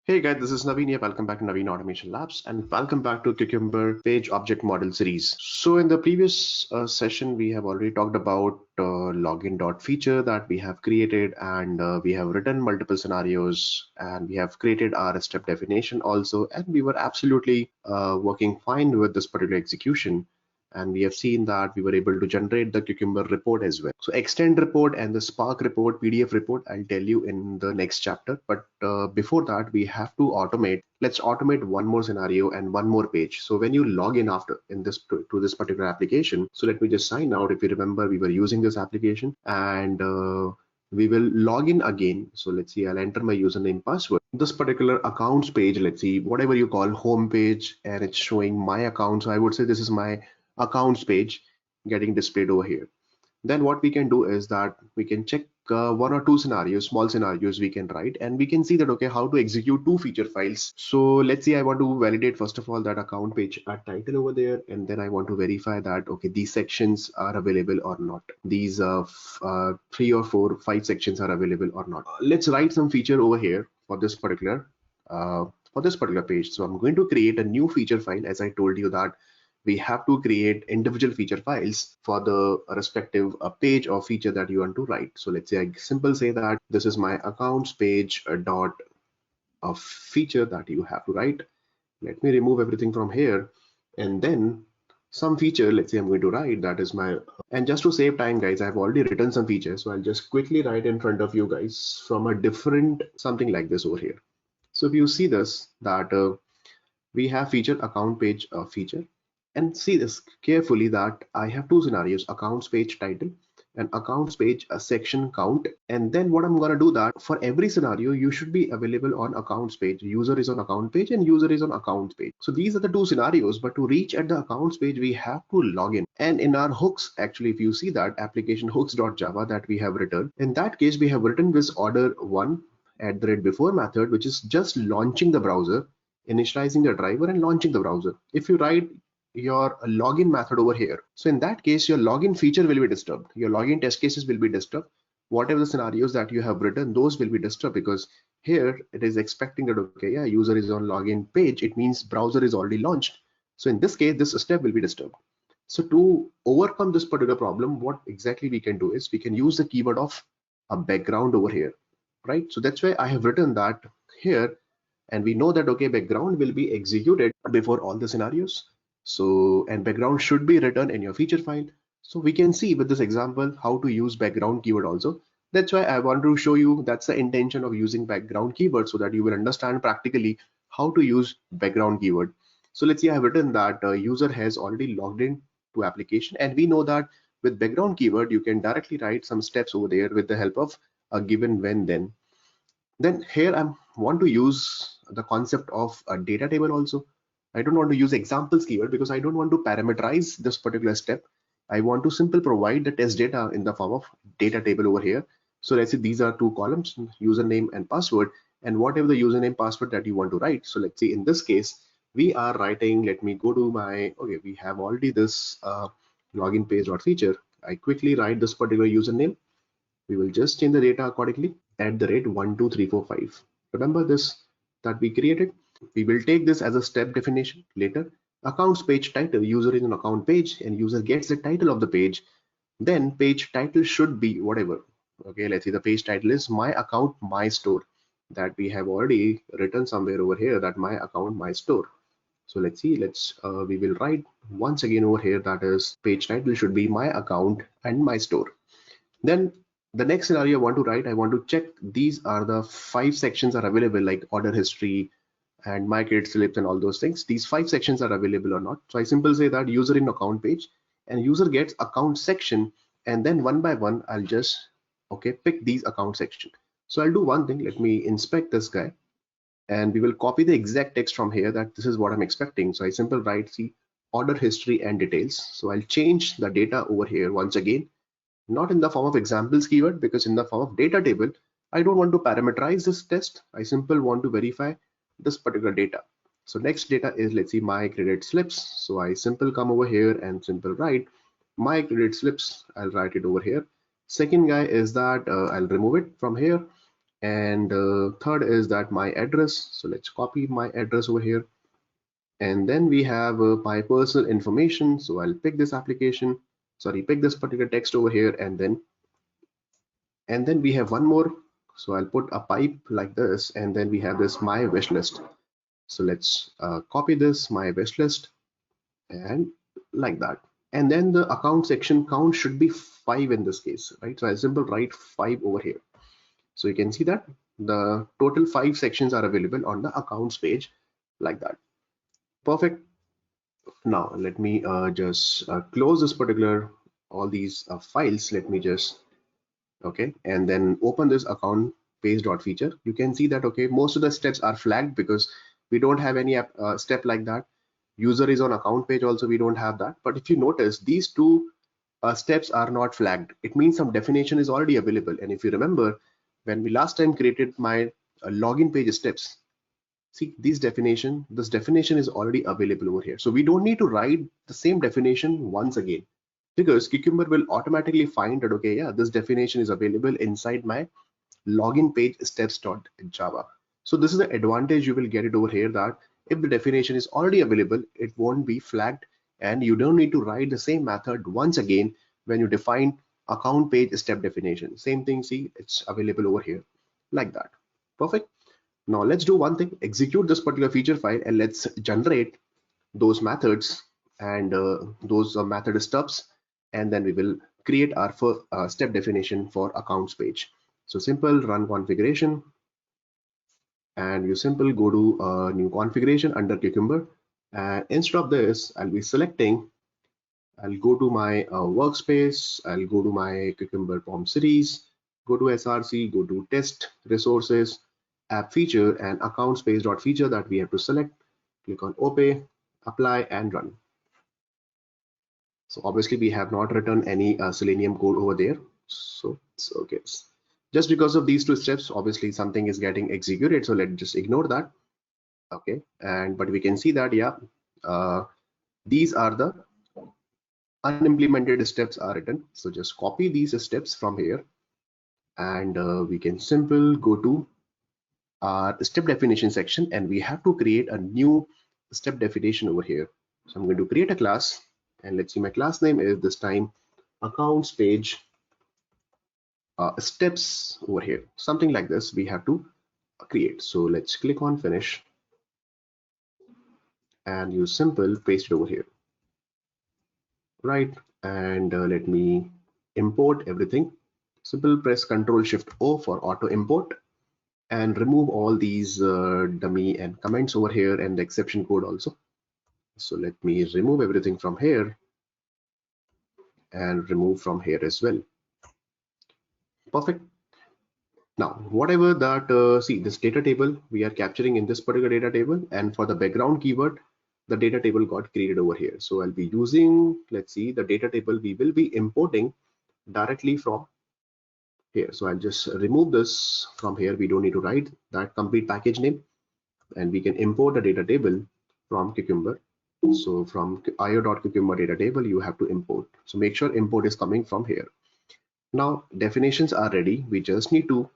Hey guys, this is Naveen here. Welcome back to Naveen Automation Labs and welcome back to Cucumber Page Object Model series. So in the previous session, we have already talked about login.feature that we have created and we have written multiple scenarios and we have created our step definition also, and we were absolutely working fine with this particular execution. And we have seen that we were able to generate the Cucumber report as well. So extend report and the Spark report, PDF report, I'll tell you in the next chapter. But before that, we have to automate. Let's automate one more scenario and one more page. So when you log in after in this to this particular application, so let me just sign out. If you remember, we were using this application and we will log in again. So let's see, I'll enter my username password. This particular accounts page, let's see, whatever you call home page, and it's showing my account. So I would say this is my accounts page getting displayed over here. Then what we can do is that we can check one or two scenarios, small scenarios we can write, and we can see that, okay, how to execute two feature files. So let's say I want to validate first of all that account page title over there, and then I want to verify that, okay, these sections are available or not. These 3 or 4, 5 sections are available or not. Let's write some feature over here for this particular page. So I'm going to create a new feature file. As I told you that we have to create individual feature files for the respective page or feature that you want to write. So let's say I simply say that this is my accounts page dot a feature that you have to write. Let me remove everything from here, and then some feature, let's say I'm going to write that is my, and just to save time guys, I've already written some features, so I'll just quickly write in front of you guys from a different something like this over here. So if you see this, that we have feature account page feature, and see this carefully that I have two scenarios, accounts page title and accounts page a section count. And then what I'm going to do that for every scenario, you should be available on accounts page. User is on account page and user is on accounts page. So these are the two scenarios, but to reach at the accounts page, we have to log in. And in our hooks, actually, if you see that application hooks.java that we have written, in that case, we have written this order one @before method, which is just launching the browser, initializing the driver and launching the browser. If you write your login method over here, so in that case your login feature will be disturbed, your login test cases will be disturbed, whatever the scenarios that you have written, those will be disturbed, because here it is expecting that, okay, yeah, user is on login page, it means browser is already launched. So in this case this step will be disturbed. So to overcome this particular problem, what exactly we can do is we can use the keyword of a background over here, right? So that's why I have written that here, and we know that, okay, background will be executed before all the scenarios. So, and background should be written in your feature file. So we can see with this example how to use background keyword also. That's why I want to show you, that's the intention of using background keyword, so that you will understand practically how to use background keyword. So let's say I have written that user has already logged in to application, and we know that with background keyword you can directly write some steps over there with the help of a given when then. Then here I want to use the concept of a data table also. I don't want to use examples keyword because I don't want to parameterize this particular step. I want to simply provide the test data in the form of data table over here. So let's say these are two columns, username and password, and whatever the username password that you want to write. So let's say in this case, we are writing, let me go to my, okay, we have already this login page dot feature. I quickly write this particular username. We will just change the data accordingly @12345. Remember this that we created. We will take this as a step definition later. Accounts page title, user is an account page and user gets the title of the page. Then page title should be whatever. Okay, let's see, the page title is my account, my store, that we have already written somewhere over here, that my account, my store. So let's see, we will write once again over here, that is page title should be my account and my store. Then the next scenario I want to write, I want to check these are the 5 sections are available, like order history and my credit slips and all those things. These 5 sections are available or not. So I simply say that user in account page, and user gets account section, and then one by one I'll just, okay, pick these account section. So I'll do one thing, let me inspect this guy, and we will copy the exact text from here, that this is what I'm expecting. So I simply write, see, order history and details. So I'll change the data over here once again, not in the form of examples keyword, because in the form of data table, I don't want to parameterize this test. I simply want to verify this particular data. So next data is, let's see, my credit slips. So I simply come over here and simply write my credit slips. I'll write it over here. Second guy is that I'll remove it from here. And third is that my address. So let's copy my address over here. And then we have my personal information. So I'll pick this application, sorry, pick this particular text over here, and then we have one more. So I'll put a pipe like this, and then we have this my wish list. So let's copy this my wish list and like that. And then the account section count should be 5 in this case, right? So I simply write 5 over here. So you can see that the total 5 sections are available on the accounts page like that. Perfect. Now let me just close this particular all these files. Let me just okay, and then open this account page dot feature. You can see that okay, most of the steps are flagged because we don't have any step like that. User is on account page also, we don't have that. But if you notice, these two steps are not flagged. It means some definition is already available. And if you remember, when we last time created my login page steps, see this definition is already available over here. So we don't need to write the same definition once again, because Cucumber will automatically find that okay, yeah, this definition is available inside my login page steps.java. So this is the advantage you will get it over here, that if the definition is already available, it won't be flagged, and you don't need to write the same method once again when you define account page step definition. Same thing, see, it's available over here like that. Perfect. Now let's do one thing, execute this particular feature file, and let's generate those methods and those method stubs, and then we will create our first step definition for accounts page. So simple run configuration, and you simple go to new configuration under Cucumber, and instead of this I'll be selecting, I'll go to my workspace, I'll go to my Cucumber POM series, go to src, go to test resources, app feature, and accounts page dot feature that we have to select. Click on OK, apply, and run. So obviously we have not written any Selenium code over there. So it's okay. Just because of these two steps, obviously something is getting executed. So let's just ignore that. Okay. And but we can see that yeah, these are the unimplemented steps are written. So just copy these steps from here, and we can simple go to our step definition section, and we have to create a new step definition over here. So I'm going to create a class, and let's see, my class name is this time accounts page steps over here, something like this we have to create. So let's click on finish, and you simple paste it over here, right? And let me import everything. Simple press Ctrl Shift O for auto import, and remove all these dummy and comments over here, and the exception code also. So let me remove everything from here and remove from here as well. Perfect. Now whatever that see, this data table we are capturing in this particular data table, and for the background keyword the data table got created over here. So I'll be using, let's see, the data table we will be importing directly from here. So I'll just remove this from here. We don't need to write that complete package name, and we can import the data table from Cucumber. So from io.cucumber data table you have to import. So make sure import is coming from here. Now definitions are ready. We just need to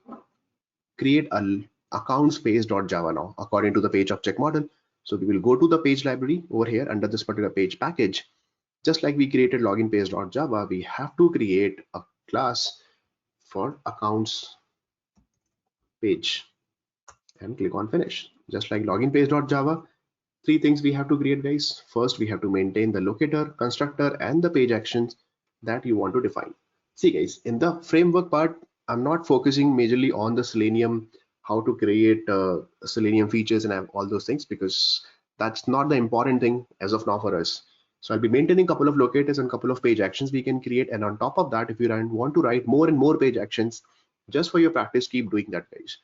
create a accounts page.java now according to the page object model. So we will go to the page library over here under this particular page package. Just like we created login page.java, we have to create a class for accounts page, and click on finish. Just like login page.java, three things we have to create, guys. First, we have to maintain the locator, constructor, and the page actions that you want to define. See guys, in the framework part, I'm not focusing majorly on the Selenium, how to create Selenium features and all those things, because that's not the important thing as of now for us. So I'll be maintaining a couple of locators and a couple of page actions we can create. And on top of that, if you want to write more and more page actions, just for your practice, keep doing that, guys.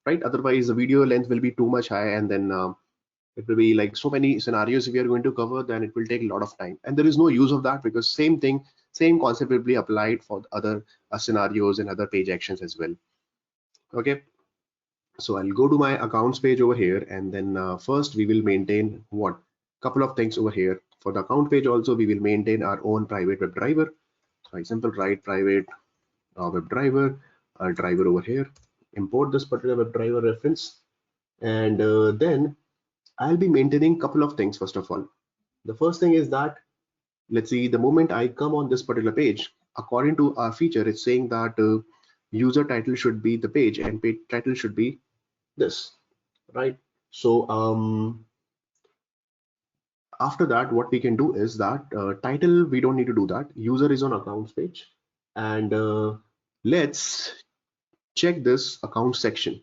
Right? Otherwise, the video length will be too much high, and then it will be like so many scenarios we are going to cover, then it will take a lot of time, and there is no use of that, because same concept will be applied for other scenarios and other page actions as well. Okay, so I'll go to my accounts page over here, and then first we will maintain what couple of things over here. For the account page also we will maintain our own private web driver. So I simple write private web driver, driver over here, import this particular WebDriver reference, and then I'll be maintaining a couple of things. First of all, the first thing is that, let's see, the moment I come on this particular page, according to our feature, it's saying that user title should be the page and page title should be this, right? So after that, what we can do is that title, we don't need to do that. User is on accounts page, and let's check this account section,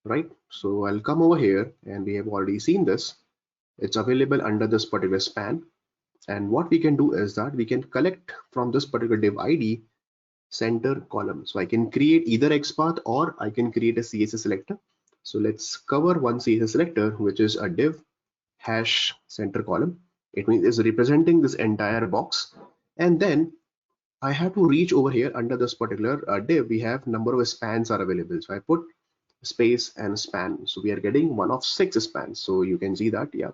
right? So I'll come over here, and we have already seen this. It's available under this particular span. And what we can do is that we can collect from this particular div ID center column. So I can create either XPath or I can create a CSS selector. So let's cover one CSS selector, which is a div hash center column. It means it's representing this entire box. And then I have to reach over here under this particular div. We have number of spans are available. So I put space and span. So we are getting one of 6 spans. So you can see that, yeah,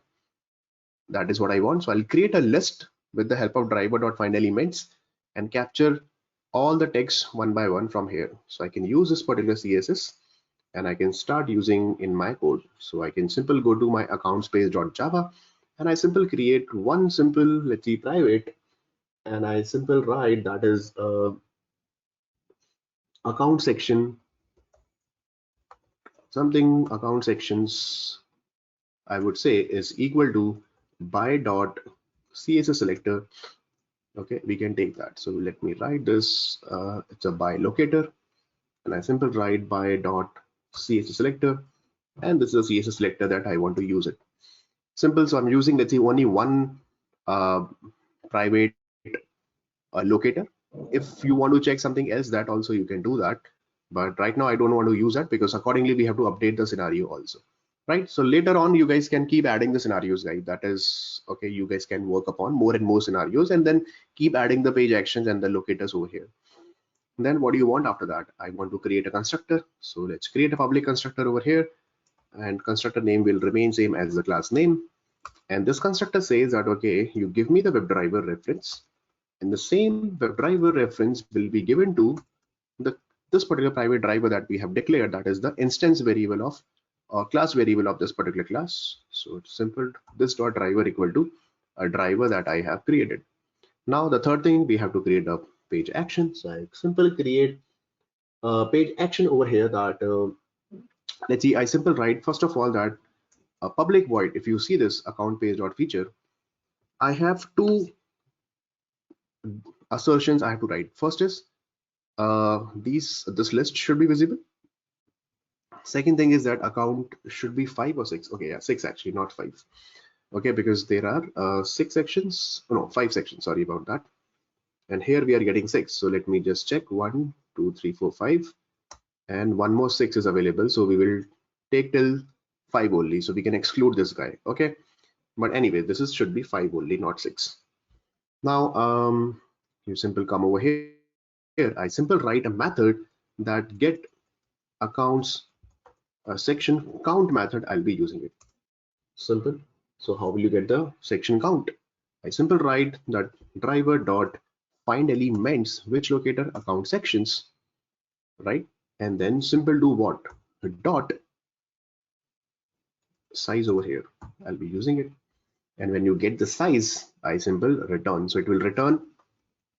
that is what I want. So I'll create a list with the help of driver.findElements and capture all the text one by one from here. So I can use this particular CSS and I can start using in my code. So I can simply go to my accounts-page.java and I simply create one simple, let's see, private, and I simply write that is account section, something account sections, I would say is equal to by dot CSS selector. Okay, we can take that. So let me write this. It's a by locator, and I simply write by dot CSS selector, and this is a CSS selector that I want to use it. Simple. So I'm using, let's say, only one private locator. If you want to check something else, that also you can do that. But right now I don't want to use that because accordingly we have to update the scenario also. Right, so later on you guys can keep adding the scenarios, guys. That is okay, you guys can work upon more and more scenarios and then keep adding the page actions and the locators over here. And then what do you want after that? I want to create a constructor, so let's create a public constructor over here, and constructor name will remain same as the class name. And this constructor says that, okay, you give me the WebDriver reference, and the same WebDriver reference will be given to this particular private driver that we have declared, that is the instance variable of class variable of this particular class. So it's simple, this dot driver equal to a driver that I have created. Now the third thing, we have to create a page action. So I simply create a page action over here that let's see, I simply write first of all that a public void. If you see this account page dot feature, I have two assertions I have to write. First is this list should be visible. Second thing is that account should be 5 or 6. Okay, yeah, 6 actually, not 5. Okay, because there are 6 sections, oh, no, 5 sections, sorry about that. And here we are getting 6. So let me just check 1, 2, 3, 4, 5, and one more 6 is available. So we will take till 5 only. So we can exclude this guy. Okay, but anyway, this is should be 5 only, not 6. Now you simply come over here. I simply write a method that get accounts section count method. I'll be using it. Simple. So how will you get the section count? I simply write that driver dot find elements which locator account sections, right? And then simple do what? Dot size over here. I'll be using it. And when you get the size, I simple return. So it will return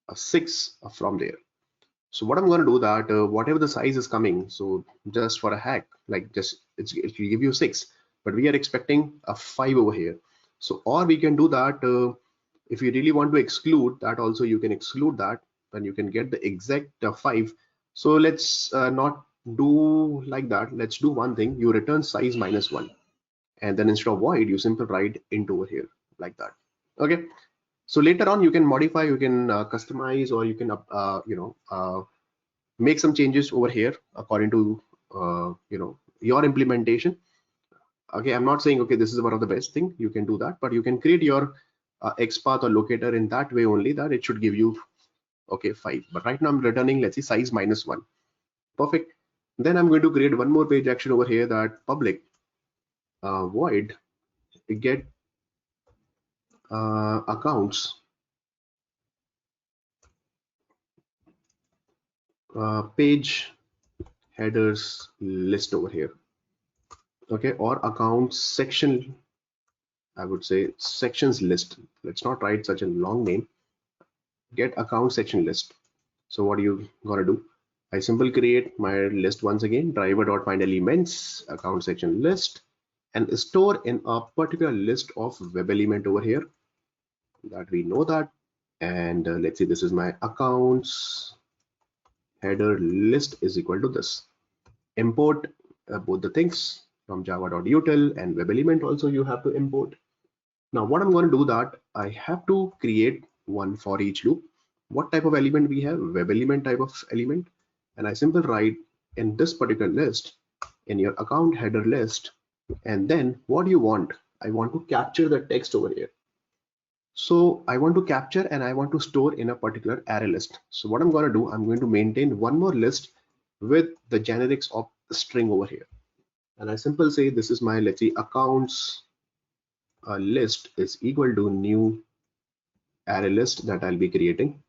a 6 from there. So what I'm going to do that whatever the size is coming, so just for a hack, like just it will give you 6, but we are expecting a 5 over here. So or we can do that if you really want to exclude that also, you can exclude that, then you can get the exact 5. So let's not do like that. Let's do one thing. You return size -1, and then instead of void, you simply write int over here like that. Okay. So later on, you can modify, you can customize, or you can make some changes over here according to your implementation. Okay, I'm not saying okay this is one of the best thing, you can do that, but you can create your XPath or locator in that way only, that it should give you okay 5. But right now I'm returning, let's see, size -1. Perfect. Then I'm going to create one more page action over here, that public void get accounts page headers list over here. Okay, or account section, I would say sections list. Let's not write such a long name. Get account section list. So what are you gonna do? I simply create my list once again, driver.find elements, account section list, and store in a particular list of web element over here that we know that. And let's say this is my accounts header list is equal to this. Import both the things from java.util and web element also you have to import. Now what I'm going to do that I have to create one for each loop. What type of element we have? Web element type of element. And I simply write in this particular list in your account header list, and then what do you want? I want to capture the text over here. So I want to capture and I want to store in a particular array list. So what I'm going to do, I'm going to maintain one more list with the generics of string over here. And I simply say this is my, let's see, accounts list is equal to new array list that I'll be creating.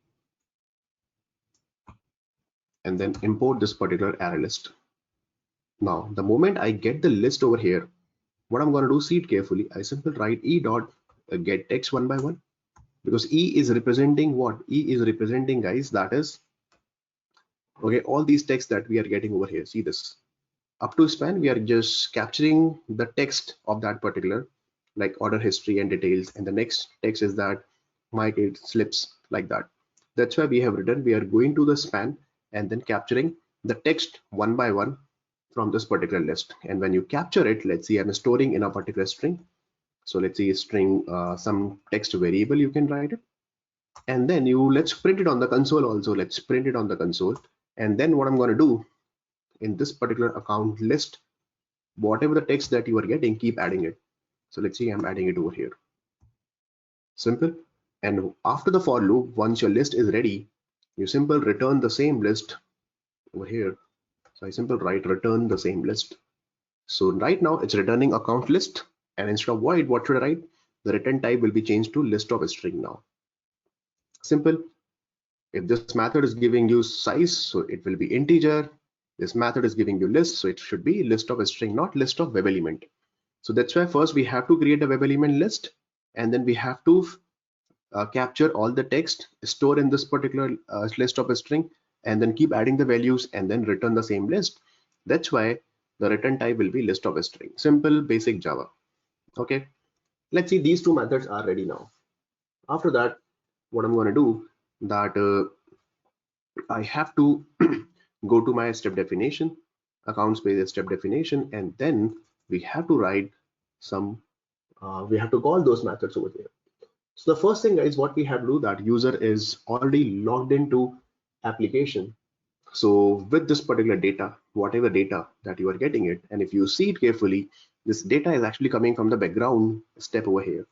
And then import this particular array list. Now, the moment I get the list over here, what I'm going to do, see it carefully. I simply write e dot get text one by one, because e is representing what? E is representing, guys, that is, okay, all these texts that we are getting over here. See this. Up to span, we are just capturing the text of that particular, like order history and details. And the next text is that my kid slips, like that. That's why we have written, we are going to the span and then capturing the text one by one from this particular list. And when you capture it, let's see, I'm storing in a particular string. So let's see, string some text variable, you can write it. And then let's print it on the console also. Let's print it on the console. And then what I'm going to do in this particular account list, whatever the text that you are getting, keep adding it. So let's see, I'm adding it over here. Simple. And after the for loop, once your list is ready, you simply return the same list over here. So I simply write return the same list. So right now it's returning account list, and instead of void, what should I write? The return type will be changed to list of a string now. Simple. If this method is giving you size, so it will be integer. This method is giving you list, so it should be list of a string, not list of web element. So that's why first we have to create a web element list, and then we have to capture all the text, store in this particular list of a string, and then keep adding the values and then return the same list. That's why the return type will be list of a string. Simple, basic Java. Okay, let's see, these two methods are ready now. After that, what I'm going to do that I have to go to my step definition, accounts space step definition, and then we have to write some, we have to call those methods over there. So the first thing, guys, what we have to do, that user is already logged into application. So with this particular data, whatever data that you are getting it, and if you see it carefully, this data is actually coming from the background step over here.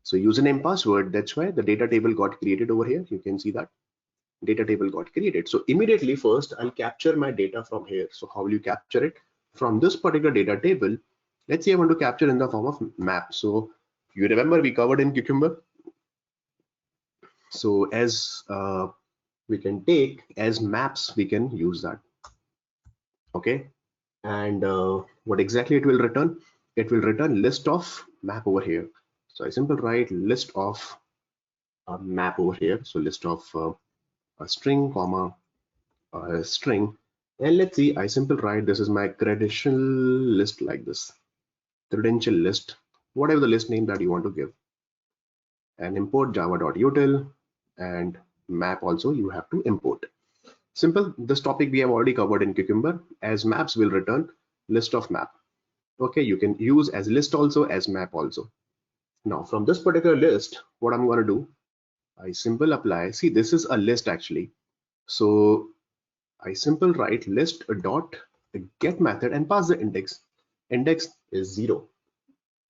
So username, password, that's why the data table got created over here. You can see that data table got created. So immediately first I'll capture my data from here. So how will you capture it? From this particular data table, let's say I want to capture in the form of map. So you remember we covered in Cucumber. So as we can take as maps, we can use that. Okay, and what exactly it will return? It will return list of map over here. So I simply write list of a map over here. So list of a string, comma, a string, and let's see, I simply write this is my credential list, like this, credential list, whatever the list name that you want to give, and import java.util, and map also you have to import. Simple. This topic we have already covered in Cucumber. As maps will return list of map. Okay, you can use as list also, as map also. Now from this particular list, what I'm going to do, I simply apply, see, this is a list actually. So I simply write list dot get method and pass the index. Index is 0,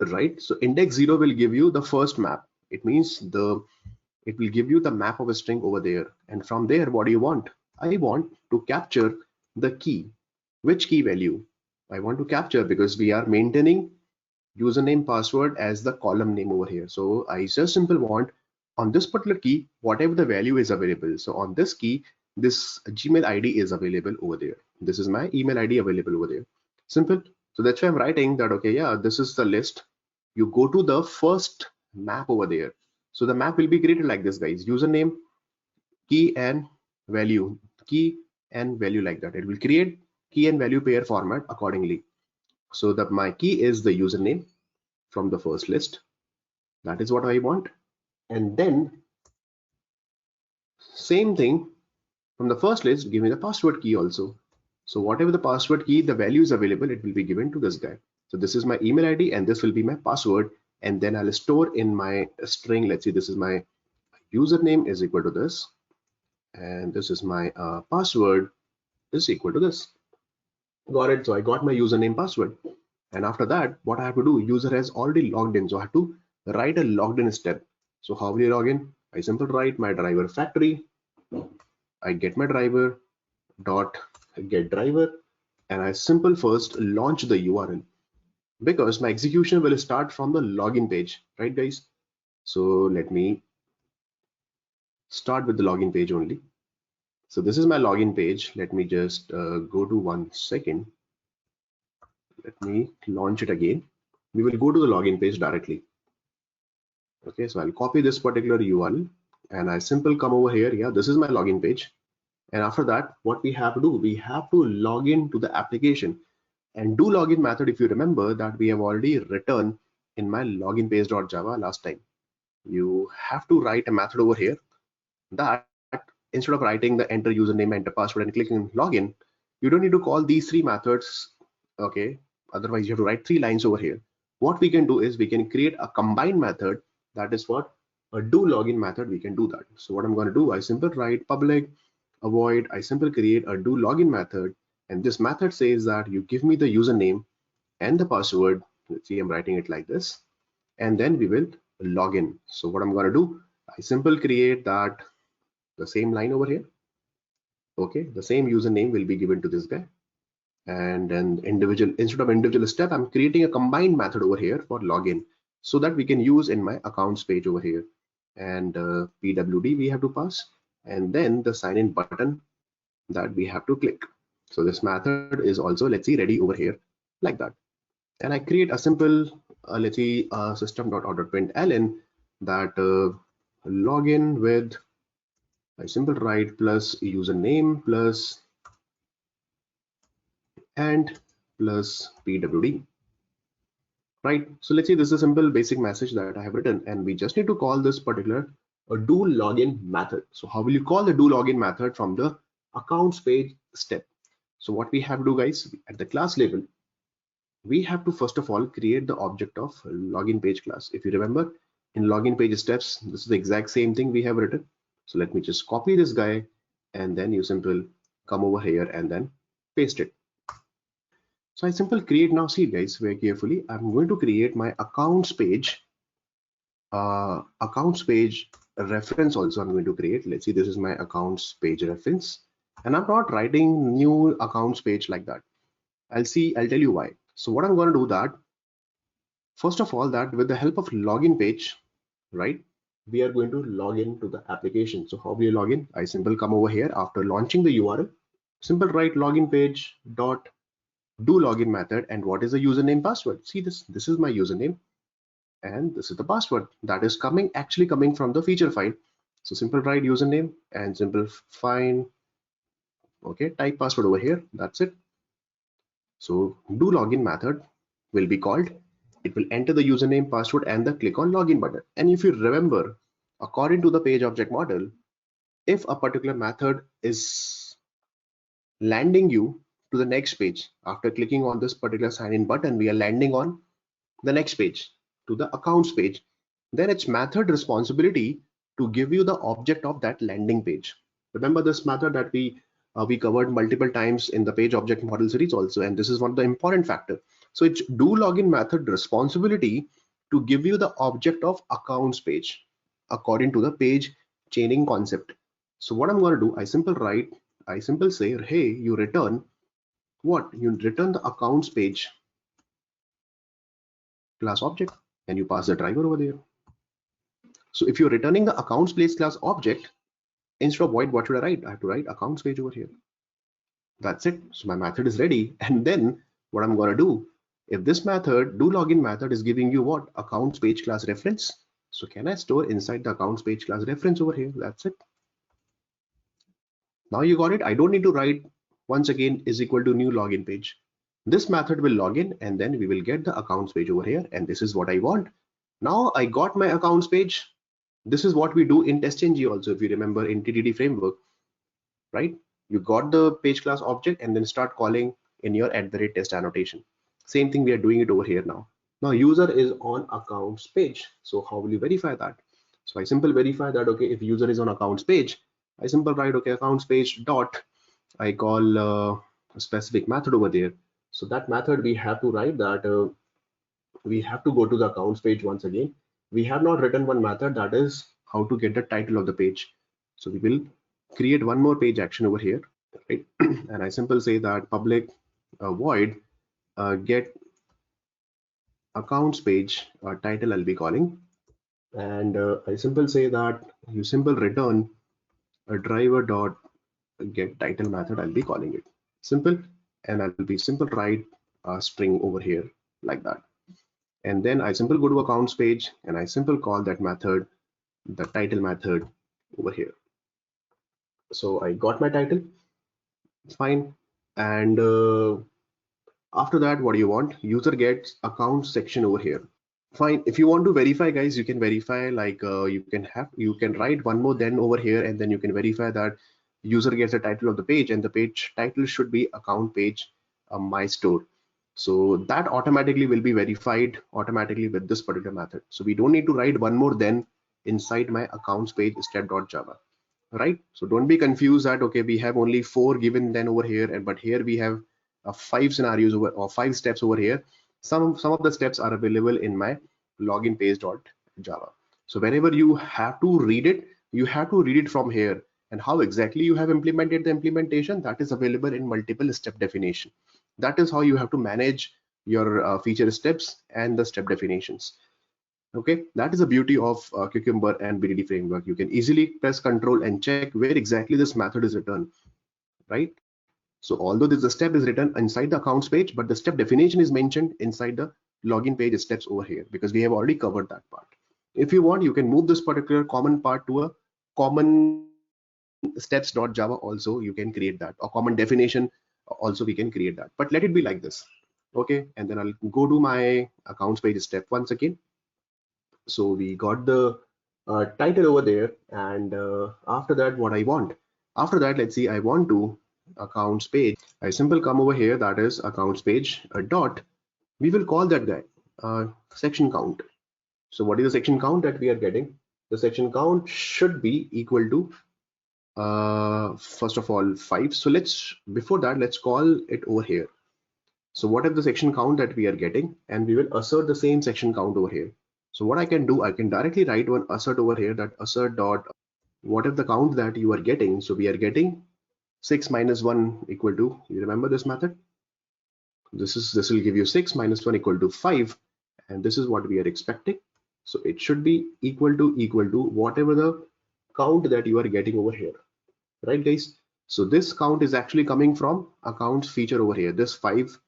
right? So index 0 will give you the first map. It means it will give you the map of a string over there. And from there, what do you want? I want to capture the key. Which key value? I want to capture, because we are maintaining username, password as the column name over here. So I just simply want on this particular key, whatever the value is available. So on this key, this Gmail ID is available over there. This is my email ID available over there. Simple. So that's why I'm writing that, okay, yeah, this is the list. You go to the first map over there. So the map will be created like this, guys. Username, key and value, key and value, like that. It will create key and value pair format accordingly. So that my key is the username from the first list. That is what I want. And then same thing from the first list, give me the password key also. So whatever the password key, the value is available, it will be given to this guy. So this is my email ID and this will be my password. And then I'll store in my string. Let's see, this is my username is equal to this. And this is my password is equal to this. Got it. So I got my username password. And after that, what I have to do, user has already logged in. So I have to write a logged in step. So how will you log in? I simply write my driver factory. I get my driver dot get driver, and I simple first launch the URL because my execution will start from the login page, right guys? So let me start with the login page only. So this is my login page. Let me just go to 1 second. Let me launch it again. We will go to the login page directly. Okay, so I'll copy this particular URL and I simple come over here. Yeah, this is my login page. And after that, what we have to do, we have to log in to the application. And do login method, if you remember, that we have already written in my login page.java last time. You have to write a method over here that instead of writing the enter username, enter password, and clicking login, you don't need to call these three methods. Okay, otherwise you have to write 3 lines over here. What we can do is we can create a combined method. That is what a do login method. We can do that. So what I'm going to do, I simply write public avoid. I simply create a do login method. And this method says that you give me the username and the password. Let's see, I'm writing it like this, and then we will log in. So what I'm going to do, I simply create that the same line over here. Okay, the same username will be given to this guy, and then individual, instead of individual step, I'm creating a combined method over here for login so that we can use in my accounts page over here. And pwd we have to pass, and then the sign in button that we have to click. So this method is also, let's see, ready over here like that. And I create a simple let's see system.out.println that login with, I simple write plus username plus and plus pwd, right? So let's see, this is a simple basic message that I have written, and we just need to call this particular do login method. So how will you call the do login method from the accounts page step? So what we have to do, guys, at the class level, we have to first of all create the object of login page class. If you remember, in login page steps, this is the exact same thing we have written. So let me just copy this guy, and then you simple come over here and then paste it. So I simple create. Now see guys, very carefully, I'm going to create my accounts page reference also. I'm going to create, let's see, this is my accounts page reference, and I'm not writing new accounts page like that. I'll tell you why. So what I'm going to do that, first of all, that with the help of login page, right, we are going to log in to the application. So how do you log in? I simple come over here after launching the URL, simple write login page dot do login method, and what is the username password? See this is my username and this is the password that is actually coming from the feature file. So simple write username and simple find, okay, type password over here. That's it. So do login method will be called. It will enter the username, password, and the click on login button. And if you remember, according to the page object model, if a particular method is landing you to the next page, after clicking on this particular sign in button, we are landing on the next page to the accounts page, then it's method responsibility to give you the object of that landing page. Remember this method that we covered multiple times in the page object model series also, and this is one of the important factor. So it's do login method responsibility to give you the object of accounts page according to the page chaining concept. So what I'm going to do, I simple say, hey, you return what? You return the accounts page class object, and you pass the driver over there. So if you're returning the accounts place class object, instead of void, what should I write? I have to write accounts page over here. That's it. So my method is ready. And then what I'm going to do, if this method do login method is giving you what? Accounts page class reference. So can I store inside the accounts page class reference over here? That's it. Now you got it. I don't need to write once again is equal to new login page. This method will log in and then we will get the accounts page over here. And this is what I want. Now I got my accounts page. This is what we do in TestNG also, if you remember in TDD framework, right? You got the page class object and then start calling in your @test annotation. Same thing we are doing it over here now. Now user is on accounts page. So how will you verify that? So I simple verify that, okay, if user is on accounts page, I simple write, okay, accounts page dot, I call a specific method over there. So that method we have to write that we have to go to the accounts page once again. We have not written one method, that is how to get the title of the page. So we will create one more page action over here, right? And I simple say that public void get accounts page title I'll be calling, and I simple say that you simple return a driver dot get title method I'll be calling it simple, and I'll be simple write a string over here like that. And then I simple go to accounts page and I simple call that method, the title method over here. So I got my title, fine. And after that, what do you want? User gets account section over here. Fine. If you want to verify, guys, you can verify like you can write one more then over here, and then you can verify that user gets the title of the page, and the page title should be account page my store. So that automatically will be verified automatically with this particular method. So we don't need to write one more then inside my accounts page step.java, right? So don't be confused that, okay, we have only 4 given then over here, and but here we have 5 scenarios over, or 5 steps over here. Some of the steps are available in my LoginPage.java. So whenever you have to read it, you have to read it from here. And how exactly you have implemented the implementation, that is available in multiple step definition. That is how you have to manage your feature steps and the step definitions. Okay, that is the beauty of Cucumber and BDD framework. You can easily press control and check where exactly this method is written, right? So although the step is written inside the accounts page, but the step definition is mentioned inside the login page steps over here, because we have already covered that part. If you want, you can move this particular common part to a common steps.java also, you can create that, or common definition also we can create that, but let it be like this. Okay, and then I'll go to my accounts page step once again. So we got the title over there, and after that, what I want, after that, let's see, I want to accounts page. I simple come over here, that is accounts page dot, we will call that guy section count. So what is the section count that we are getting? The section count should be equal to first of all 5. So before that, let's call it over here. So what is the section count that we are getting, and we will assert the same section count over here. So what I can do, I can directly write one assert over here, that assert dot what is the count that you are getting. So we are getting 6 minus 1 equal to, you remember this method, this will give you 6 minus 1 equal to 5, and this is what we are expecting. So it should be equal to whatever the count that you are getting over here, right guys? So this count is actually coming from accounts feature over here. This 5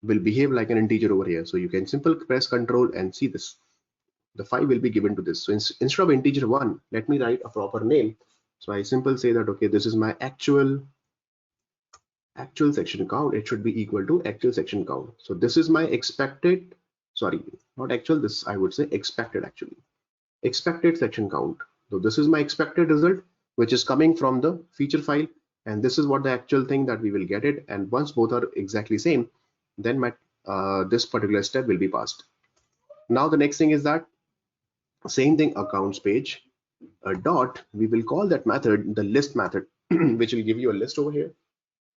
will behave like an integer over here. So you can simple press control and see this, the 5 will be given to this. So instead of integer 1, let me write a proper name. So I simple say that, okay, this is my actual section count. It should be equal to actual section count. So this is my expected, sorry, not actual, this I would say expected, actually expected section count. So this is my expected result, which is coming from the feature file, and this is what the actual thing that we will get it. And once both are exactly same, then my this particular step will be passed. Now the next thing is that same thing, accounts page dot, we will call that method the list method which will give you a list over here,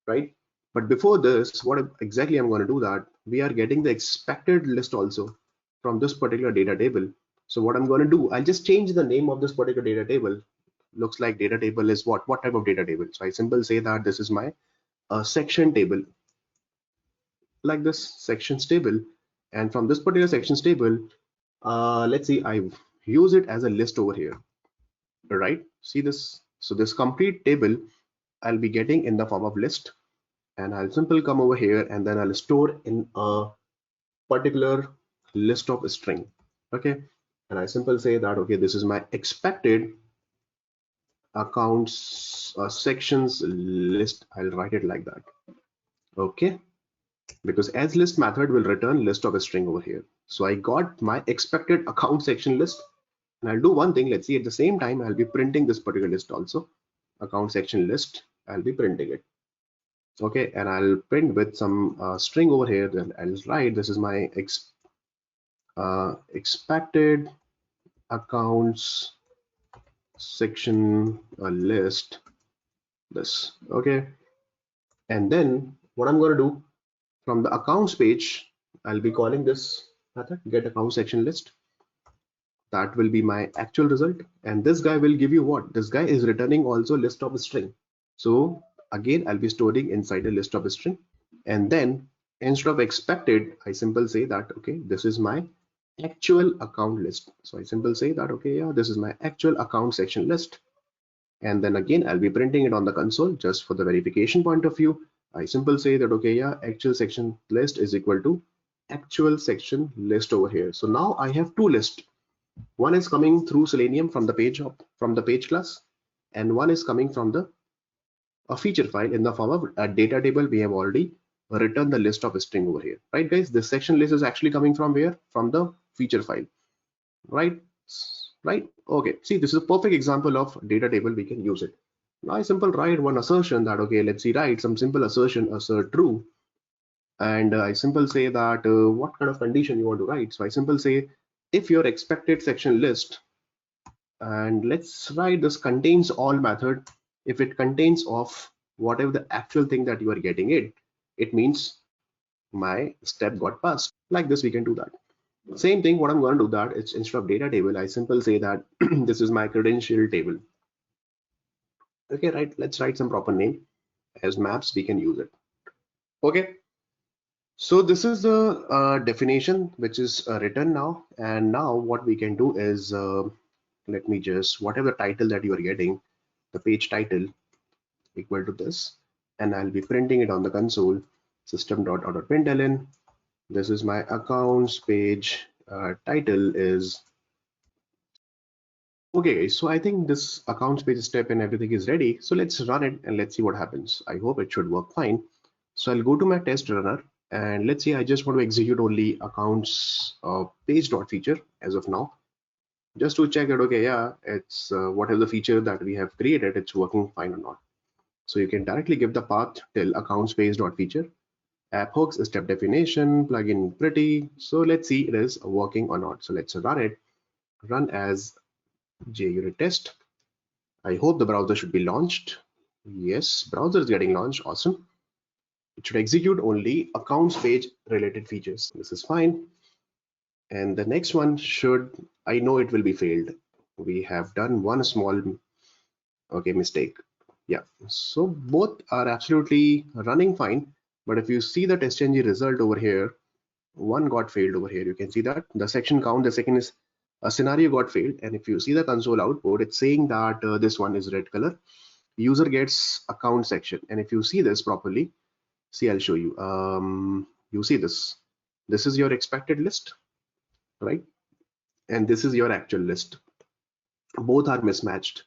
right? But before this, what exactly I'm going to do, that we are getting the expected list also from this particular data table. So what I'm going to do, I'll just change the name of this particular data table. Looks like data table is what type of data table? So I simply say that this is my section table, like this sections table. And from this particular sections table, let's see, I use it as a list over here, right? See this, So this complete table I'll be getting in the form of list, and I'll simply come over here and then I'll store in a particular list of string. Okay, and I simply say that okay, this is my expected accounts sections list. I'll write it like that. Okay, because as list method will return list of a string over here. So I got my expected account section list, and I'll do one thing. Let's see, at the same time I'll be printing this particular list also, account section list. I'll be printing it. Okay, and I'll print with some string over here. Then I'll write this is my expected accounts section list, this. Okay, and then what I'm going to do, from the accounts page I'll be calling this method get account section list. That will be my actual result, and this guy will give you what, this guy is returning also list of a string. So again I'll be storing inside a list of a string, and then instead of expected I simply say that okay, this is my actual account list. So I simply say that okay, yeah, this is my actual account section list, and then again I'll be printing it on the console just for the verification point of view. I simply say that okay, yeah, actual section list is equal to actual section list over here. So now I have two lists. One is coming through Selenium from the page class, and one is coming from the a feature file in the form of a data table. We have already written the list of string over here, right guys? This section list is actually coming from where? From the feature file, right? Right, okay, see, this is a perfect example of data table. We can use it. Now I simply write one assertion that okay, let's see, write some simple assertion, assert true, and I simply say that what kind of condition you want to write. So I simply say if your expected section list, and let's write this contains all method. If it contains of whatever the actual thing that you are getting it means my step got passed. Like this we can do that. Same thing, what I'm going to do that it's instead of data table I simply say that this is my credential table. Okay, right, let's write some proper name as maps. We can use it. Okay, so this is the definition which is written now, and now what we can do is let me just whatever title that you are getting, the page title equal to this, and I'll be printing it on the console system.out.println. This is my accounts page title is okay. So I think this accounts page step and everything is ready. So let's run it and let's see what happens. I hope it should work fine. So I'll go to my test runner, and let's see, I just want to execute only accounts page.feature as of now, just to check that okay, yeah, it's whatever the feature that we have created, it's working fine or not. So you can directly give the path till accounts page.feature, app hooks, step definition, plugin pretty. So let's see it is working or not. So let's run it, run as JUnit test. I hope the browser should be launched. Yes, browser is getting launched. Awesome. It should execute only accounts page related features. This is fine. And the next one should, I know it will be failed. We have done one small okay mistake. Yeah, so both are absolutely running fine. But if you see the test.ng result over here, one got failed over here. You can see that the section count, the second is a scenario got failed. And if you see the console output, it's saying that this one is red color. User gets account section. And if you see this properly, see, I'll show you. You see this. This is your expected list, right? And this is your actual list. Both are mismatched.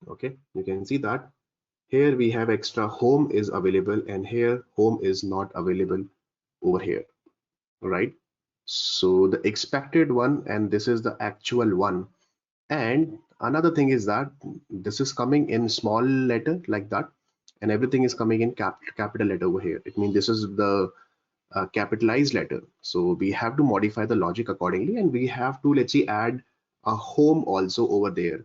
Okay, you can see that here we have extra home is available, and here home is not available over here, right? So the expected one and this is the actual one. And another thing is that this is coming in small letter like that, and everything is coming in capital letter over here. It means this is the capitalized letter. So we have to modify the logic accordingly, and we have to, let's see, add a home also over there.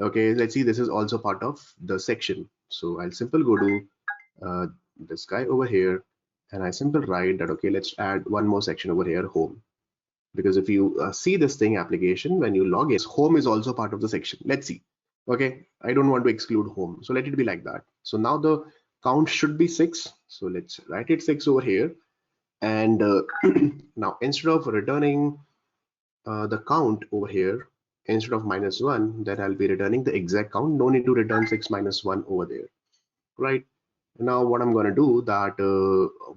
Okay, let's see, this is also part of the section. So I'll simply go to this guy over here, and I simply write that okay, let's add one more section over here, home. Because if you see this thing application, when you log in, home is also part of the section. Let's see. Okay, I don't want to exclude home, so let it be like that. So now the count should be 6. So let's write it 6 over here. And now instead of returning the count over here, instead of -1, then I'll be returning the exact count. No need to return 6 minus 1 over there, right? Now what I'm going to do that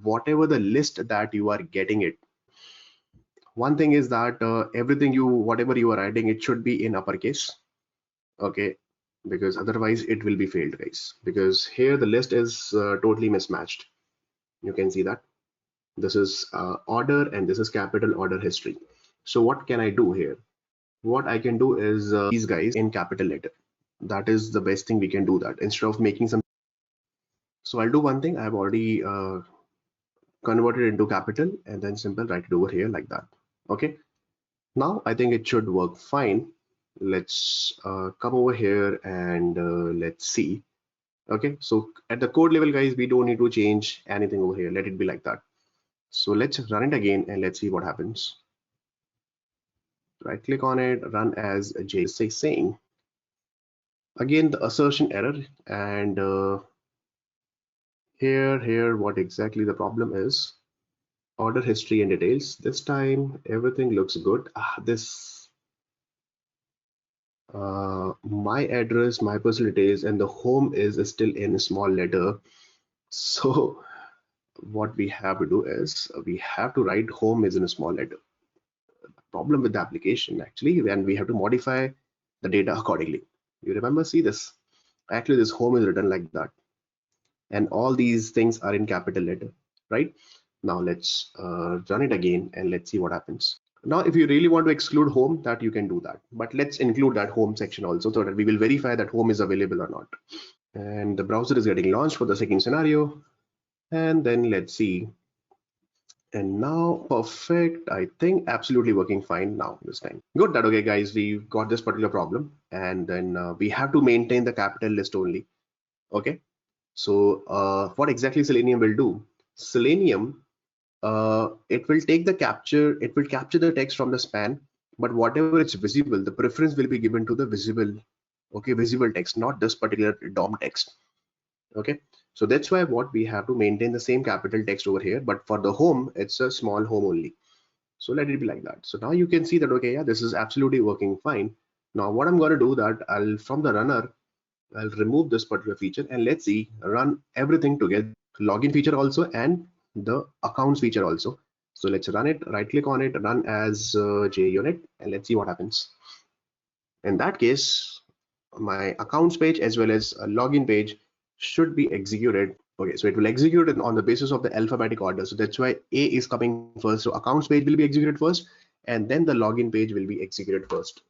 whatever the list that you are getting it, one thing is that everything whatever you are adding, it should be in uppercase, okay? Because otherwise it will be failed, guys, because here the list is totally mismatched. You can see that this is order and this is capital order history. So what can I do here? What I can do is these guys in capital letter. That is the best thing we can do, that instead of making some. So I'll do one thing. I've already converted into capital and then simple write it over here like that. Okay, now I think it should work fine. Let's come over here and let's see. Okay, so at the code level, guys, we don't need to change anything over here. Let it be like that. So let's run it again and let's see what happens. Right click on it, run as a JSA saying. Again, the assertion error, and here what exactly the problem is. Order history and details. This time everything looks good. This my address, my personal details, and the home is still in a small letter. So what we have to do is we have to write home is in a small letter. Problem with the application actually, when we have to modify the data accordingly. You remember, see this, actually this home is written like that, and all these things are in capital letter, right? Now let's run it again and let's see what happens. Now if you really want to exclude home, that you can do that, but let's include that home section also, so that we will verify that home is available or not. And the browser is getting launched for the second scenario, and then let's see. And now perfect, I think absolutely working fine now this time. Good, that okay guys, we got this particular problem, and then we have to maintain the capital list only. Okay, so what exactly Selenium will do? Selenium, it will take the capture, it will capture the text from the span, but whatever it's visible, the preference will be given to the visible, okay, visible text, not this particular DOM text. Okay, so that's why what we have to maintain the same capital text over here, but for the home, it's a small home only. So let it be like that. So now you can see that, okay, yeah, this is absolutely working fine. Now what I'm going to do that I'll, from the runner, I'll remove this particular feature and let's see, run everything together, login feature also and the accounts feature also. So let's run it, right click on it, run as JUnit, and let's see what happens. In that case, my accounts page as well as a login page should be executed. Okay, so it will execute it on the basis of the alphabetic order. So that's why A is coming first. So accounts page will be executed first, and then the login page will be executed first.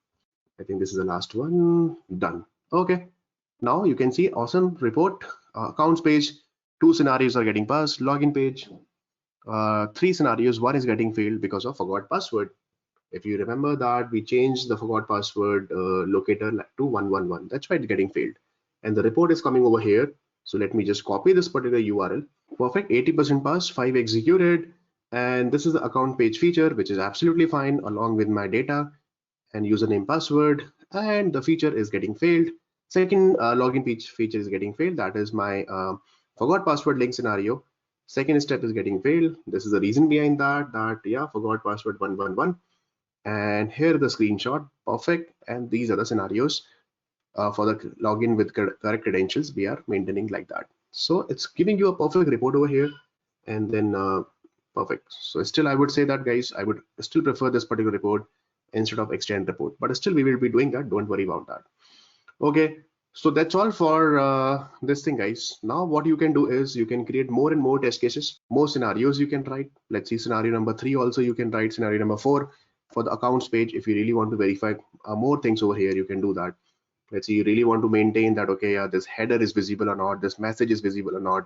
I think this is the last one. Done. Okay. Now you can see awesome report. Accounts page, 2 scenarios are getting passed. Login page, 3 scenarios. 1 is getting failed because of forgot password. If you remember that we changed the forgot password locator to 111. That's why it's getting failed. And the report is coming over here. So let me just copy this particular URL. Perfect. 80% passed, 5 executed. And this is the account page feature, which is absolutely fine along with my data and username password, and the feature is getting failed. Second login page feature is getting failed. That is my forgot password link scenario. Second step is getting failed. This is the reason behind that yeah, forgot password 111. And here the screenshot, perfect. And these are the scenarios for the login with correct credentials. We are maintaining like that. So it's giving you a perfect report over here, and then perfect. So still I would say that guys, I would still prefer this particular report instead of extend report, but still we will be doing that, don't worry about that. Okay, so that's all for this thing guys. Now what you can do is you can create more and more test cases, more scenarios you can write. Let's see, scenario number 3 also you can write, scenario number 4 for the accounts page. If you really want to verify more things over here, you can do that. Let's say you really want to maintain that, okay, yeah, this header is visible or not, this message is visible or not.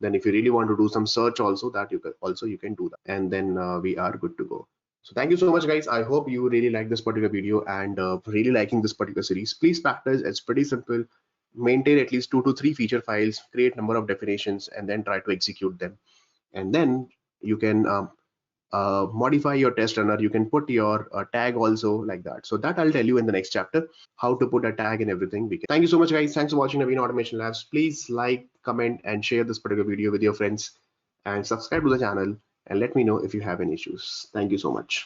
Then if you really want to do some search also, that you can do that, and then we are good to go. So thank you so much guys. I hope you really like this particular video and really liking this particular series. Please practice, it's pretty simple. Maintain at least 2 to 3 feature files, create number of definitions, and then try to execute them. And then you can modify your test runner. You can put your tag also like that. So that I'll tell you in the next chapter, how to put a tag and everything. Thank you so much guys. Thanks for watching Naveen Automation Labs. Please like, comment, and share this particular video with your friends, and subscribe to the channel, and let me know if you have any issues. Thank you so much.